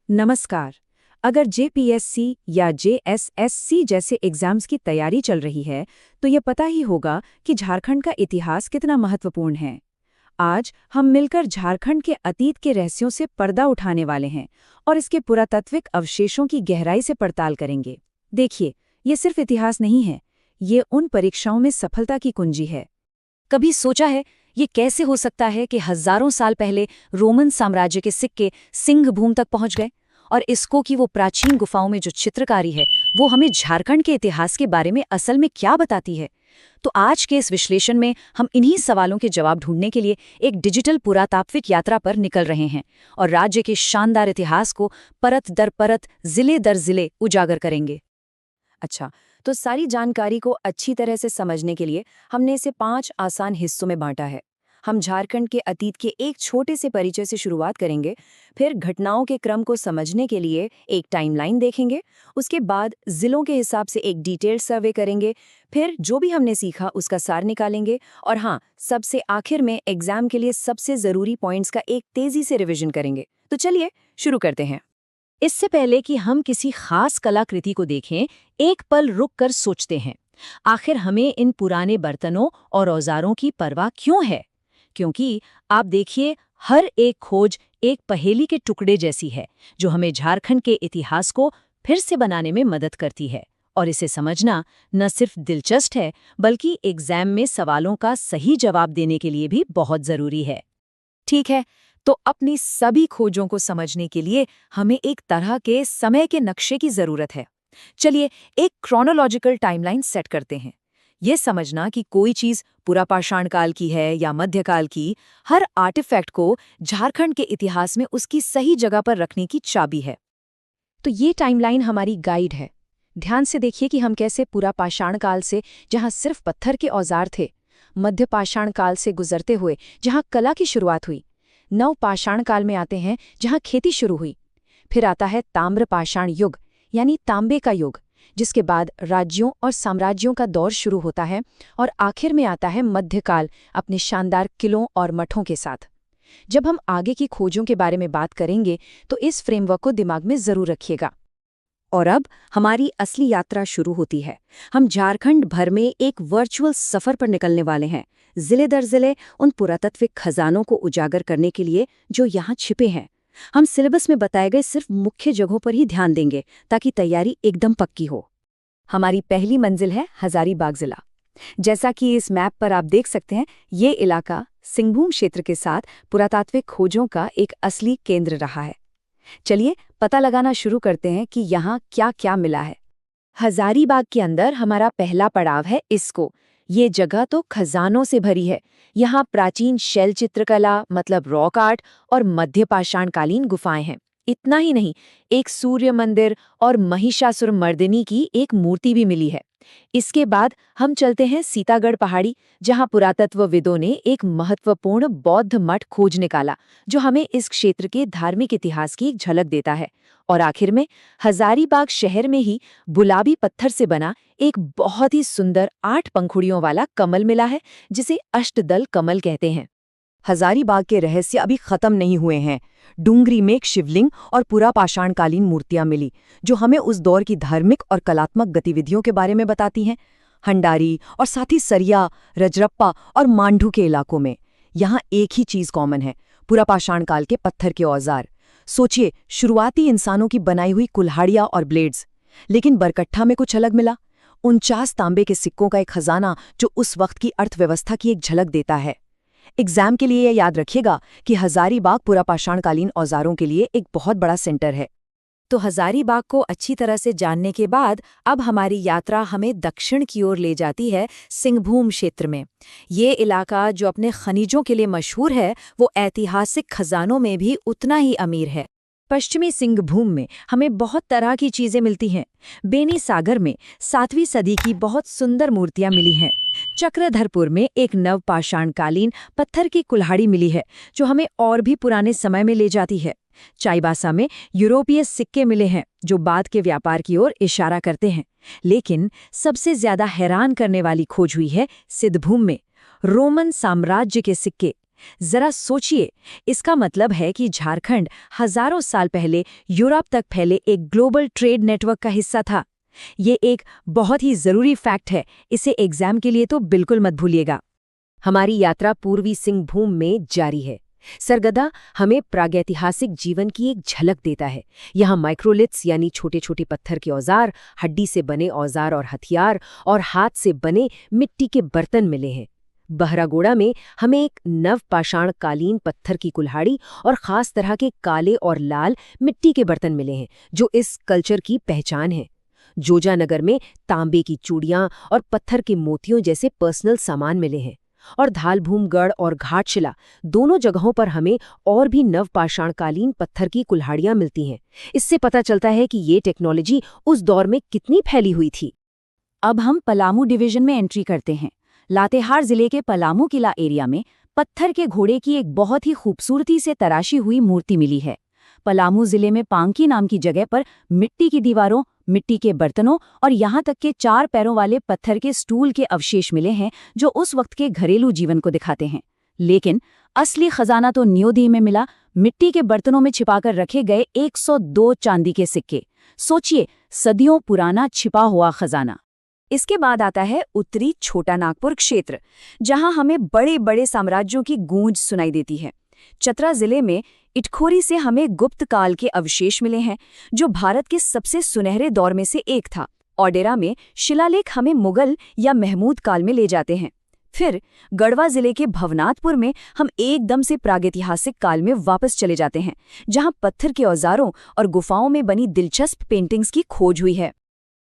नमस्कार। अगर जेपीएससी या जेएसएससी जैसे एग्जाम्स की तैयारी चल रही है, तो ये पता ही होगा कि झारखंड का इतिहास कितना महत्वपूर्ण है। आज हम मिलकर झारखंड के अतीत के रहस्यों से पर्दा उठाने वाले हैं और इसके पुरातात्विक अवशेषों की गहराई से पड़ताल करेंगे। देखिए, ये सिर्फ इतिहास नहीं है, ये उन परीक्षाओं में सफलता की कुंजी है। कभी सोचा है ये कैसे हो सकता है कि हजारों साल पहले रोमन साम्राज्य के सिक्के सिंहभूम तक पहुंच गए और इसको की वो प्राचीन गुफाओं में जो चित्रकारी है वो हमें झारखंड के इतिहास के बारे में असल में क्या बताती है। तो आज के इस विश्लेषण में हम इन्हीं सवालों के जवाब ढूंढने के लिए एक डिजिटल पुरातात्विक यात्रा पर निकल रहे हैं और राज्य के शानदार इतिहास को परत दर परत, जिले दर जिले उजागर करेंगे। अच्छा, तो सारी जानकारी को अच्छी तरह से समझने के लिए हमने इसे 5 आसान हिस्सों में बांटा है। हम झारखंड के अतीत के एक छोटे से परिचय से शुरुआत करेंगे, फिर घटनाओं के क्रम को समझने के लिए एक टाइमलाइन देखेंगे, उसके बाद जिलों के हिसाब से एक डिटेल्ड सर्वे करेंगे, फिर जो भी हमने सीखा उसका सार निकालेंगे और हाँ, सबसे आखिर में एग्जाम के लिए सबसे ज़रूरी पॉइंट्स का एक तेज़ी से रिविजन करेंगे। तो चलिए शुरू करते हैं। इससे पहले कि हम किसी खास कलाकृति को देखें, एक पल रुक कर सोचते हैं, आखिर हमें इन पुराने बर्तनों और औजारों की परवाह क्यों है? क्योंकि आप देखिए, हर एक खोज एक पहेली के टुकड़े जैसी है, जो हमें झारखंड के इतिहास को फिर से बनाने में मदद करती है। और इसे समझना न सिर्फ दिलचस्प है, बल्कि एग्जाम में सवालों का सही जवाब देने के लिए भी बहुत जरूरी है। ठीक है, तो अपनी सभी खोजों को समझने के लिए हमें एक तरह के समय के नक्शे की जरूरत है। चलिए एक क्रोनोलॉजिकल टाइमलाइन सेट करते हैं। यह समझना कि कोई चीज पुरापाषाण काल की है या मध्यकाल की, हर आर्टिफैक्ट को झारखंड के इतिहास में उसकी सही जगह पर रखने की चाबी है। तो ये टाइमलाइन हमारी गाइड है। ध्यान से देखिए कि हम कैसे पुरापाषाण काल से, जहां सिर्फ पत्थर के औजार थे, मध्यपाषाण काल से गुजरते हुए जहां कला की शुरुआत हुई, नवपाषाण काल में आते हैं जहां खेती शुरू हुई, फिर आता है ताम्रपाषाण युग यानी तांबे का युग, जिसके बाद राज्यों और साम्राज्यों का दौर शुरू होता है, और आखिर में आता है मध्यकाल अपने शानदार किलों और मठों के साथ। जब हम आगे की खोजों के बारे में बात करेंगे तो इस फ्रेमवर्क को दिमाग में जरूर रखिएगा। और अब हमारी असली यात्रा शुरू होती है। हम झारखंड भर में एक वर्चुअल सफर पर निकलने वाले हैं, जिले दर जिले उन पुरातात्विक खजानों को उजागर करने के लिए जो यहाँ छिपे हैं। हम सिलेबस में बताए गए सिर्फ मुख्य जगहों पर ही ध्यान देंगे ताकि तैयारी एकदम पक्की हो। हमारी पहली मंजिल है हजारीबाग जिला। जैसा कि इस मैप पर आप देख सकते हैं, ये इलाका सिंहभूम क्षेत्र के साथ पुरातात्विक खोजों का एक असली केंद्र रहा है। चलिए पता लगाना शुरू करते हैं कि यहाँ क्या क्या मिला है। हजारीबाग के अंदर हमारा पहला पड़ाव है इसको। ये जगह तो खजानों से भरी है। यहाँ प्राचीन शैल चित्रकला मतलब रॉक आर्ट और मध्यपाषाणकालीन गुफाएं हैं। इतना ही नहीं, एक सूर्य मंदिर और महिषासुरमर्दिनी की एक मूर्ति भी मिली है। इसके बाद हम चलते हैं सीतागढ़ पहाड़ी, जहां पुरातत्वविदों ने एक महत्वपूर्ण बौद्ध मठ खोज निकाला, जो हमें इस क्षेत्र के धार्मिक इतिहास की एक झलक देता है। और आखिर में हजारीबाग शहर में ही गुलाबी पत्थर से बना एक बहुत ही सुंदर 8 पंखुड़ियों वाला कमल मिला है, जिसे अष्टदल कमल कहते हैं। हजारीबाग के रहस्य अभी खत्म नहीं हुए हैं। डूंगरी में एक शिवलिंग और पुरापाषाणकालीन मूर्तियां मिली, जो हमें उस दौर की धार्मिक और कलात्मक गतिविधियों के बारे में बताती हैं। हंडारी और साथ ही सरिया, रजरप्पा और मांडू के इलाकों में यहाँ एक ही चीज कॉमन है, पुरापाषाण काल के पत्थर के औजार। सोचिए, शुरुआती इंसानों की बनाई हुई कुल्हाड़ियां और ब्लेड्स। लेकिन बरकट्ठा में कुछ अलग मिला। 49 तांबे के सिक्कों का एक खजाना, जो उस वक्त की अर्थव्यवस्था की एक झलक देता है। एग्जाम के लिए याद रखिएगा कि हजारीबाग पुरापाषाणकालीन औजारों के लिए एक बहुत बड़ा सेंटर है। तो हजारीबाग को अच्छी तरह से जानने के बाद अब हमारी यात्रा हमें दक्षिण की ओर ले जाती है, सिंहभूम क्षेत्र में। ये इलाका जो अपने खनिजों के लिए मशहूर है, वो ऐतिहासिक खजानों में भी उतना ही अमीर है। पश्चिमी सिंहभूम में हमें बहुत तरह की चीजें मिलती हैं। बेनी सागर में 7वीं सदी की बहुत सुंदर मूर्तियां मिली हैं। चक्रधरपुर में एक नवपाषाणकालीन पत्थर की कुल्हाड़ी मिली है, जो हमें और भी पुराने समय में ले जाती है। चाईबासा में यूरोपीय सिक्के मिले हैं, जो बाद के व्यापार की ओर इशारा करते हैं। लेकिन सबसे ज्यादा हैरान करने वाली खोज हुई है सिद्धभूम में। रोमन साम्राज्य के सिक्के। जरा सोचिए, इसका मतलब है कि झारखंड हजारों साल पहले यूरोप तक फैले एक ग्लोबल ट्रेड नेटवर्क का हिस्सा था। ये एक बहुत ही जरूरी फैक्ट है, इसे एग्जाम के लिए तो बिल्कुल मत भूलिएगा। हमारी यात्रा पूर्वी सिंहभूम में जारी है। सरगदा हमें प्रागैतिहासिक जीवन की एक झलक देता है। यहाँ माइक्रोलिथ्स यानी छोटे छोटे पत्थर के औजार, हड्डी से बने औजार और हथियार और हाथ से बने मिट्टी के बर्तन मिले हैं। बहरागोड़ा में हमें एक नवपाषाण कालीन पत्थर की कुल्हाड़ी और खास तरह के काले और लाल मिट्टी के बर्तन मिले हैं, जो इस कल्चर की पहचान है। जोजानगर में तांबे की चूड़ियां और पत्थर के मोतियों जैसे पर्सनल सामान मिले हैं। और धालभूमगढ़ और घाटशिला दोनों जगहों पर हमें और भी नवपाषाणकालीन पत्थर की कुल्हाड़ियां मिलती हैं। इससे पता चलता है कि ये टेक्नोलॉजी उस दौर में कितनी फैली हुई थी। अब हम पलामू डिवीजन में एंट्री करते हैं। लातेहार जिले के पलामू किला एरिया में पत्थर के घोड़े की एक बहुत ही खूबसूरती से तराशी हुई मूर्ति मिली है। पलामू जिले में पांकी नाम की जगह पर मिट्टी की दीवारों, मिट्टी के बर्तनों और यहाँ तक के 4 पैरों वाले पत्थर के स्टूल के अवशेष मिले हैं, जो उस वक्त के घरेलू जीवन को दिखाते हैं। लेकिन असली खजाना तो न्योदी में मिला, मिट्टी के बर्तनों में छिपाकर रखे गए 102 चांदी के सिक्के। सोचिए, सदियों पुराना छिपा हुआ खजाना। इसके बाद आता है उत्तरी छोटा नागपुर क्षेत्र, जहां हमें बड़े बड़े साम्राज्यों की गूंज सुनाई देती है। चतरा जिले में इटखोरी से हमें गुप्त काल के अवशेष मिले हैं, जो भारत के सबसे सुनहरे दौर में से एक था। ओडेरा में शिलालेख हमें मुगल या महमूद काल में ले जाते हैं। फिर गढ़वा जिले के भवनाथपुर में हम एकदम से प्रागैतिहासिक काल में वापस चले जाते हैं, जहां पत्थर के औजारों और गुफाओं में बनी दिलचस्प पेंटिंग्स की खोज हुई है।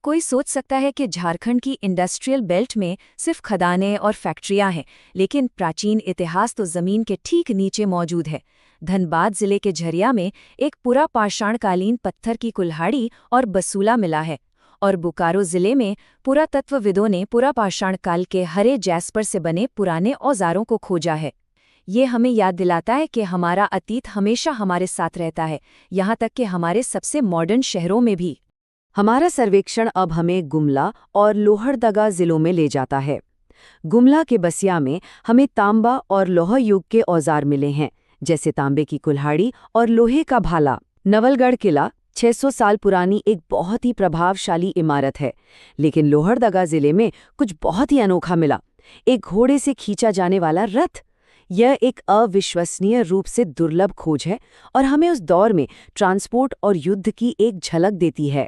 कोई सोच सकता है कि झारखंड की इंडस्ट्रियल बेल्ट में सिर्फ खदानें और फैक्ट्रियां हैं, लेकिन प्राचीन इतिहास तो जमीन के ठीक नीचे मौजूद है। धनबाद जिले के झरिया में एक पूरा पाषाणकालीन पत्थर की कुल्हाड़ी और बसूला मिला है, और बोकारो जिले में पुरातत्वविदों ने पूरा पाषाण काल के हरे जैस्पर से बने पुराने औजारों को खोजा है। ये हमें याद दिलाता है कि हमारा अतीत हमेशा हमारे साथ रहता है, यहाँ तक कि हमारे सबसे मॉडर्न शहरों में भी। हमारा सर्वेक्षण अब हमें गुमला और लोहरदगा जिलों में ले जाता है। गुमला के बसिया में हमें तांबा और लौह युग के औजार मिले हैं, जैसे तांबे की कुल्हाड़ी और लोहे का भाला। नवलगढ़ किला 600 साल पुरानी एक बहुत ही प्रभावशाली इमारत है, लेकिन लोहरदगा जिले में कुछ बहुत ही अनोखा मिला, एक घोड़े से खींचा जाने वाला रथ। यह एक अविश्वसनीय रूप से दुर्लभ खोज है और हमें उस दौर में ट्रांसपोर्ट और युद्ध की एक झलक देती है।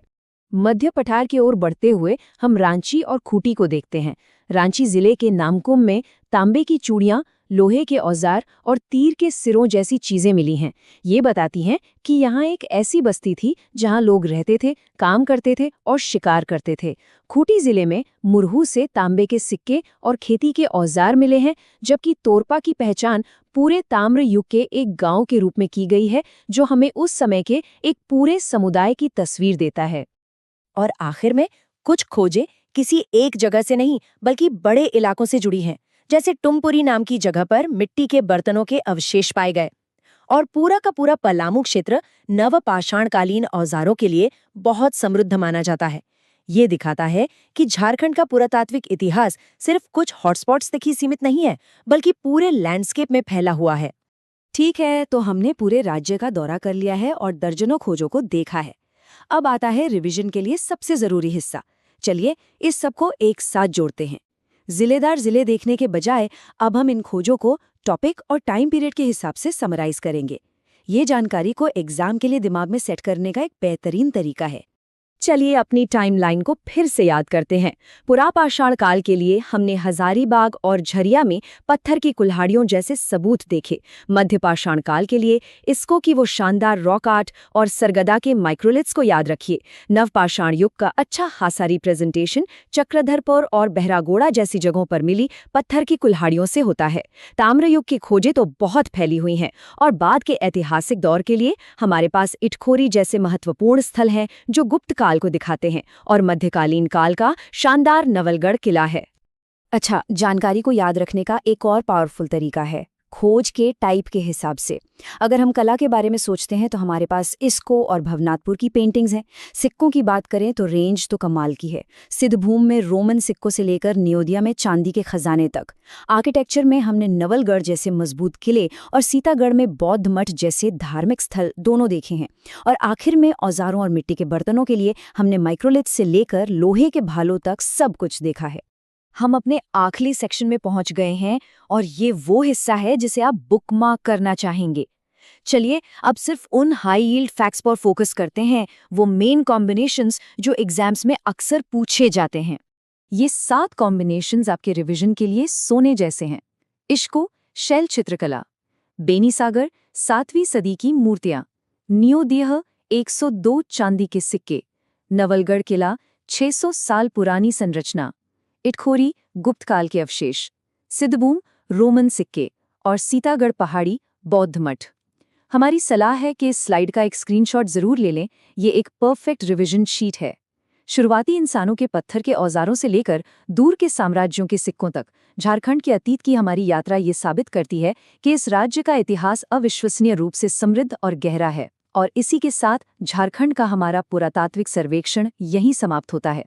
मध्य पठार की ओर बढ़ते हुए हम रांची और खूंटी को देखते हैं। रांची जिले के नामकुम में तांबे की चूड़ियां, लोहे के औजार और तीर के सिरों जैसी चीजें मिली हैं। ये बताती हैं कि यहाँ एक ऐसी बस्ती थी जहाँ लोग रहते थे, काम करते थे और शिकार करते थे। खूंटी जिले में मुरहू से तांबे के सिक्के और खेती के औजार मिले हैं, जबकि तोरपा की पहचान पूरे ताम्र युग के एक गांव के रूप में की गई है, जो हमें उस समय के एक पूरे समुदाय की तस्वीर देता है। और आखिर में कुछ खोजें किसी एक जगह से नहीं, बल्कि बड़े इलाकों से जुड़ी हैं। जैसे टुमपुरी नाम की जगह पर मिट्टी के बर्तनों के अवशेष पाए गए, और पूरा का पूरा पलामू क्षेत्र नवपाषाणकालीन औजारों के लिए बहुत समृद्ध माना जाता है। ये दिखाता है कि झारखंड का पुरातात्विक इतिहास सिर्फ कुछ हॉटस्पॉट्स तक ही सीमित नहीं है, बल्कि पूरे लैंडस्केप में फैला हुआ है। ठीक है, तो हमने पूरे राज्य का दौरा कर लिया है और दर्जनों खोजों को देखा है। अब आता है रिवीजन के लिए सबसे जरूरी हिस्सा। चलिए इस सबको एक साथ जोड़ते हैं। जिलेदार जिले देखने के बजाय अब हम इन खोजों को टॉपिक और टाइम पीरियड के हिसाब से समराइज करेंगे। ये जानकारी को एग्जाम के लिए दिमाग में सेट करने का एक बेहतरीन तरीका है। चलिए अपनी टाइमलाइन को फिर से याद करते हैं। पुरापाषाण काल के लिए हमने हजारीबाग और झरिया में पत्थर की कुल्हाड़ियों जैसे सबूत देखे। मध्यपाषाण काल के लिए इसको की वो शानदार रॉक आर्ट और सरगदा के माइक्रोलिथ्स को याद रखिए। नवपाषाण युग का अच्छा खासा रिप्रेजेंटेशन चक्रधरपुर और बहरागोड़ा जैसी जगहों पर मिली पत्थर की कुल्हाड़ियों से होता है। ताम्र युग की खोजें तो बहुत फैली हुई हैं, और बाद के ऐतिहासिक दौर के लिए हमारे पास इटखोरी जैसे महत्वपूर्ण स्थल हैं, जो गुप्त काल को दिखाते हैं, और मध्यकालीन काल का शानदार नवलगढ़ किला है। अच्छा, जानकारी को याद रखने का एक और पावरफुल तरीका है खोज के टाइप के हिसाब से। अगर हम कला के बारे में सोचते हैं तो हमारे पास इस्को और भवनाथपुर की पेंटिंग्स हैं। सिक्कों की बात करें तो रेंज तो कमाल की है। सिद्धभूम में रोमन सिक्कों से लेकर न्योदिया में चांदी के खजाने तक। आर्किटेक्चर में हमने नवलगढ़ जैसे मजबूत किले और सीतागढ़ में बौद्ध मठ जैसे धार्मिक स्थल दोनों देखे हैं। और आखिर में औजारों और मिट्टी के बर्तनों के लिए हमने माइक्रोलिथ से लेकर लोहे के भालों तक सब कुछ देखा है। हम अपने आखिरी सेक्शन में पहुंच गए हैं और ये वो हिस्सा है जिसे आप बुकमार्क करना चाहेंगे। चलिए अब सिर्फ उन हाई यील्ड फैक्ट्स पर फोकस करते हैं, वो मेन कॉम्बिनेशंस जो एग्जाम्स में अक्सर पूछे जाते हैं। ये 7 कॉम्बिनेशंस आपके रिवीजन के लिए सोने जैसे हैं। इश्को शैल चित्रकला, बेनीसागर 7वीं सदी की मूर्तियां, न्योदिया 102 चांदी के सिक्के, नवलगढ़ किला 600 साल पुरानी संरचना, इटखोरी गुप्त काल के अवशेष, सिद्धभूम रोमन सिक्के और सीतागढ़ पहाड़ी बौद्ध मठ। हमारी सलाह है कि इस स्लाइड का एक स्क्रीनशॉट जरूर ले लें। ये एक परफेक्ट रिवीजन शीट है। शुरुआती इंसानों के पत्थर के औजारों से लेकर दूर के साम्राज्यों के सिक्कों तक झारखंड के अतीत की हमारी यात्रा ये साबित करती है कि इस राज्य का इतिहास अविश्वसनीय रूप से समृद्ध और गहरा है। और इसी के साथ झारखंड का हमारा पुरातात्विक सर्वेक्षण यहीं समाप्त होता है।